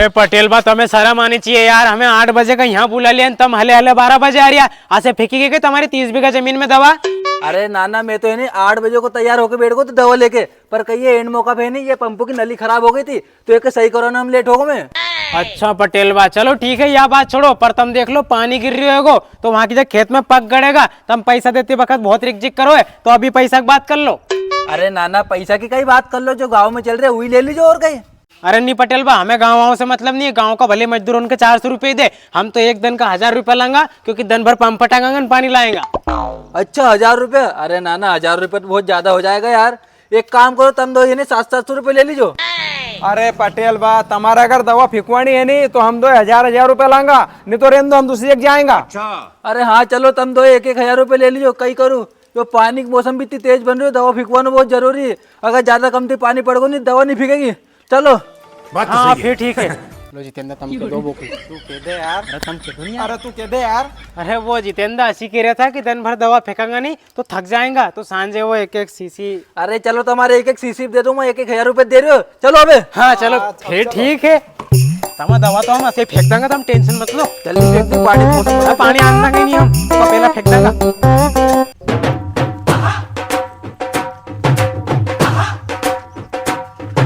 अरे पटेल बा तुम्हें शर्म आनी चाहिए यार। हमें 8 बजे का यहाँ बुला लिया, तुम हले हले 12 बजे आ रही है। ऐसे फेंकी गई तुम्हारी 30 बीघा जमीन में दवा। अरे नाना मैं तो है नहीं 8 बजे को तैयार होकर बैठ गो तो दवा लेके, पर कहिए एंड मौका पे नहीं, ये पंपों की नली खराब हो गई थी तो एक सही करो ना, हम लेट हो गए मैं। अच्छा पटेल बा चलो ठीक है, यह बात छोड़ो, पर तुम देख लो पानी गिर रही होगो तो वहाँ की जब खेत में पक गड़ेगा, तुम पैसा देते वक्त बहुत रिकजिक करो है, तो अभी पैसा की बात कर लो। अरे नाना पैसा की कई बात कर लो, जो गाँव में चल रहे वही ले लीजिए और कहीं। अरे नहीं पटेल बा, हमें गाँव से मतलब नहीं है। गाँव का भले मजदूर उनके 400 रुपये दे, हम तो एक दिन का 1000 रुपया लाएंगा, क्योंकि दिन भर पंप फटाएंगे पानी लाएंगा। अच्छा 1000 रुपये? अरे नाना 1000 रुपये तो बहुत ज्यादा हो जाएगा यार। एक काम करो तुम दो, यानी 700-700 रुपये ले लीजिए। अरे पटेल बा, तुम्हारा अगर दवा फिकवानी है नहीं तो हम दो 1000 रुपए लांगा, नहीं तो रेंदो हम दूसरी जगह जाएंगा। अरे हाँ चलो तुम दो 1-1 हजार रुपये ले लीजिए। कई करूँ जो पानी की मौसम भी इतनी तेज बन रही है, दवा फिकवाना बहुत जरूरी है। अगर ज्यादा कमती पानी पड़ेगा नहीं दवा नहीं फिकेगी। चलो हाँ फिर ठीक है। लो जितेंद्र तुम के दो बोकी। तू कह दे यार। अरे तुम के दो नहीं यार। अरे तू कह दे यार। अरे वो जितेंद्र ऐसी कह रहा था कि दिन भर दवा फेंकांगा नहीं तो थक जाएगा, तो सांझे वो 1-1 सीसी। अरे चलो तुम्हारे 1-1 सीसी दे दूँ मैं, 1-1 हजार रुपये दे रहे हो। चलो अबे। हाँ चलो फिर ठीक है। तमा दवा तो हम ऐसे फेंक देंगे, तुम टेंशन मत लो। जल्दी फेंक दी पानी मौसम। अरे पानी आना कहीं नहीं, हम तो पहला फेंक देंगे।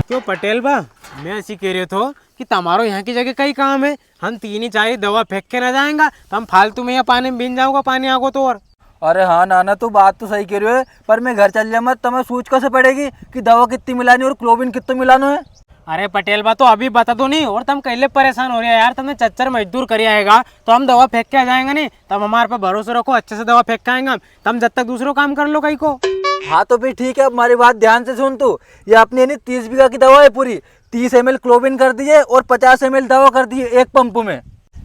तो पटेल बा मैं ऐसी कह रहे थो कि तुम्हारो यहाँ की जगह कई काम है, हम 3-4 दवा फेंक के ना जाएंगा तो हम फालतू में यहाँ पानी में बीन जाऊंगा, पानी आगो तो। और अरे हाँ नाना तू बात तो सही कह रहे हो, पर मैं घर चल जाए मत, तुम्हें सोच कैसे पड़ेगी कि दवा कितनी मिलानी और क्लोबिन कितना मिलाना है। अरे पटेल बा तो अभी बता दो नहीं, और तुम कहले परेशान हो रहे हैं यार। तुमने 4 मजदूर कर आएगा तो हम दवा फेंक के आ जाएंगे नहीं, तब हमारे पे भरोसा रखो, अच्छे से दवा फेंक के आएंगे हम। तुम जब तक दूसरों काम कर लो कहीं को। हाँ तो फिर ठीक है, हमारी बात ध्यान से सुन तू। ये अपनी है 30 बीघा की दवा है पूरी, 30 ml क्लोबिन कर दिए और 50 ml दवा कर दिए एक पंप में।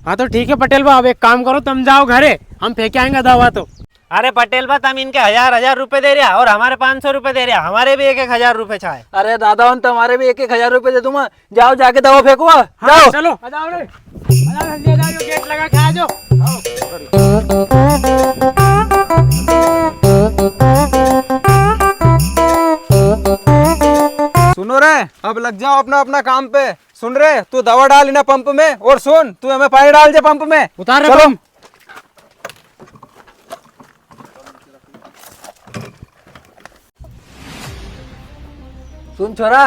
हाँ तो ठीक है पटेल बा, अब एक काम करो, तुम जाओ घरे, हम फेंक आएंगे दवा तो। अरे पटेल बा तुम इनके 1000 रुपए दे रहा और हमारे 500 रुपए दे रहा, हमारे भी 1-1 हजार रुपए चाहे। अरे दादा उन तुम्हारे भी 1-1 हजार रुपए दे दूंगा। जाओ जाके दवा फेंको। जाओ चलो आ जाओ रे, आ जाओ, गेट लगा के आ जाओ। सुनो रे, अब लग जाओ अपना अपना काम पे। सुन रहे, तू दवा डाल इना पंप में, और सुन तू हमें पानी डाल दे पंप में। उतार रे चलो। पंप। सुन छोरा,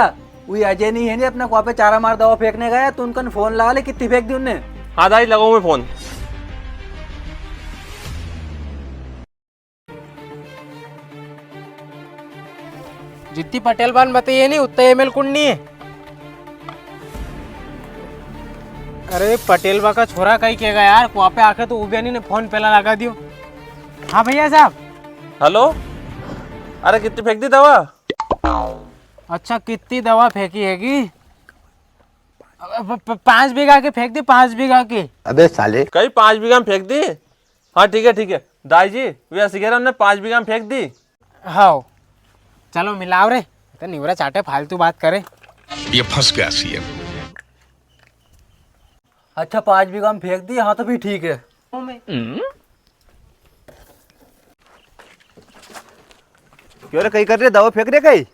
वही अजय नहीं है नहीं अपना कुआ पे चारा मार दवा फेंकने गया, तो उनका फोन लगा ले, कितनी फेंक दी उनने। हाँ दाई लगाऊं मैं फोन। जितनी पटेल बान बताइए नहीं उतना एमएल कुंडी है। अरे पटेल बा का छोरा कहीं कहेगा यार, वहाँ पे आके तो उबेनी ने फोन पहला लगा दियो। हाँ भैया साहब। हेलो, अरे कितनी फेंक दी दवा? अच्छा कितनी दवा फेंकी हैगी? 5 बीघा की फेंक दी, 5 बीघा की। अबे साले कहीं 5 बीघा में फेंक दी? हाँ ठीक है ठीक है दाई जी, वे ऐसे कह रहा हमने 5 बीघा में फेंक दी। हाँ चलो मिलाओ रे, तो निवरा चाटे फालतू बात करे। ये फंस गया सीएम। अच्छा 5 बीघा में फेंक दी, हाँ तो फिर ठीक है। क्यों रे, कहीं कर रहे दवा फेंक रहे कहीं?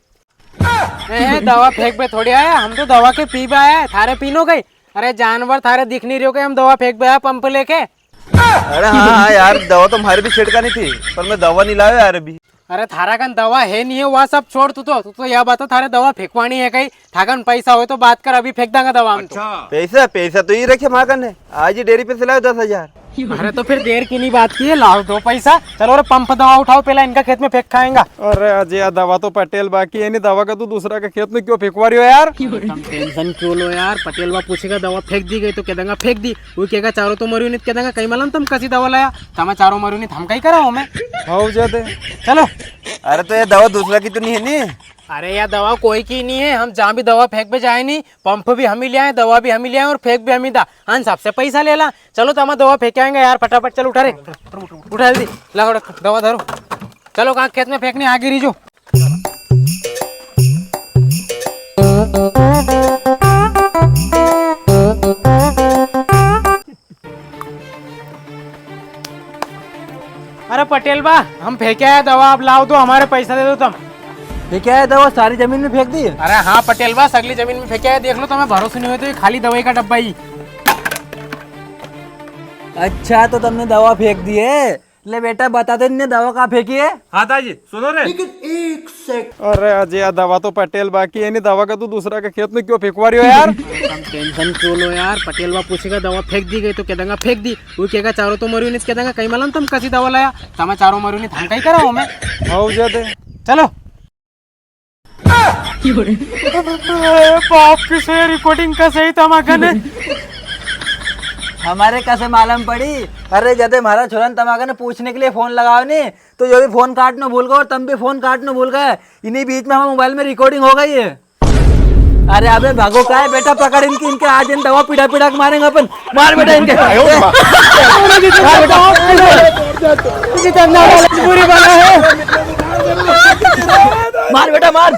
दवा फेंक पे थोड़ी आया, हम तो दवा के पी पे आया, थारे पीनो गई। अरे जानवर थारे दिख नहीं रहे, हम दवा फेंक पे आया पंप लेके। अरे हाँ यार, दवा तो हमारे भी छिड़कानी थी, पर मैं दवा नहीं लाया यार अभी। अरे थारा कन दवा है नहीं है, वह सब छोड़। तू तो यह बता, थारे दवा फेंकवानी है कहीं? थाकन पैसा हो तो बात कर, अभी फेंक देंगे दवा हम तो। पैसा तो ये रखे माकन है, आज ही डेयरी पे से लाओ 10,000। अरे तो फिर देर की नहीं बात की है, लाओ दो पैसा। चलो रे पंप दवा उठाओ, पहला इनका खेत में फेंक खाएंगा। अरे अजय दवा तो पटेल बाकी है नहीं, दवा का तू दूसरा के खेत में क्यों फेंकवा रही हो यार? तुम टेंशन क्यों लो यार, पटेल बा पूछेगा दवा फेंक दी गई तो कह देंगा फेंक दी, वो कहेगा चारों तो मरी नहीं, कह देंगा कहीं मालूम तुम कसी दवा लाया, तमा चारों मरी नहीं, हम कहीं करा हूँ मैं। हो जाते। चलो। अरे तो ये दवा दूसरा की तो नहीं है नहीं? अरे यार दवा कोई की नहीं है, हम जहाँ भी दवा फेंक पे जाए नहीं, पंप भी हम ही ले आए, दवा भी हम ही ले आए और फेंक भी हम ही था। हाँ सबसे पैसा ले ला। चलो तो हम दवा फेंक आएंगे यार, फटाफट चलो, उठा रे, उठा जल्दी, लगाओ दवा धरो। चलो कहाँ खेत में फेंकने आगे रही जो। अरे पटेल बा हम फेंके आए दवा, आप लाओ दो, हमारे पैसा दे दो तुम। ये क्या है दवा सारी जमीन में फेंक दी? अरे हाँ पटेल बस अगली जमीन में फेंका है, देख लो तुम्हें भरोसा नहीं हुए तो ये खाली दवाई का डब्बा ही। अच्छा तो तुमने दवा फेंक दी है। ले बेटा बता दो इनने दवा कहाँ फेंकी है? हाँ दादी सुनो रे, अरे अजय दवा तो पटेल बाकी है नहीं, दवा का तू दूसरा के खेत में क्यों फेंकवा रही हो यार? टेंशन क्यों लो यार, पटेल बा पूछेगा दवा फेंक दी गई तो कह देंगा फेंक दी, वो कहेगा चारों तो मरी नहीं, कह देंगा कहीं मालूम तुम कसी दवा लाया, तमा चारों मरी नहीं, थान कहीं करा हूँ मैं। आओ जाते चलो बाप की से रिकॉर्डिंग का सही तमाकन है। हमारे कैसे मालूम पड़ी? अरे जदे हमारा छोरन तमाका ने पूछने के लिए फोन लगाओ नहीं तो जो भी फोन काटना भूल गए और तुम भी फोन काटना भूल गए, इन्हीं बीच में हमारे मोबाइल में रिकॉर्डिंग हो गई है। अरे अबे भागो का है बेटा, पकड़ इनके आज इन दवा पिटा पिटा के मारेंगे अपन। मार बेटा इनके। पूरी बना है। मार बेटा मार।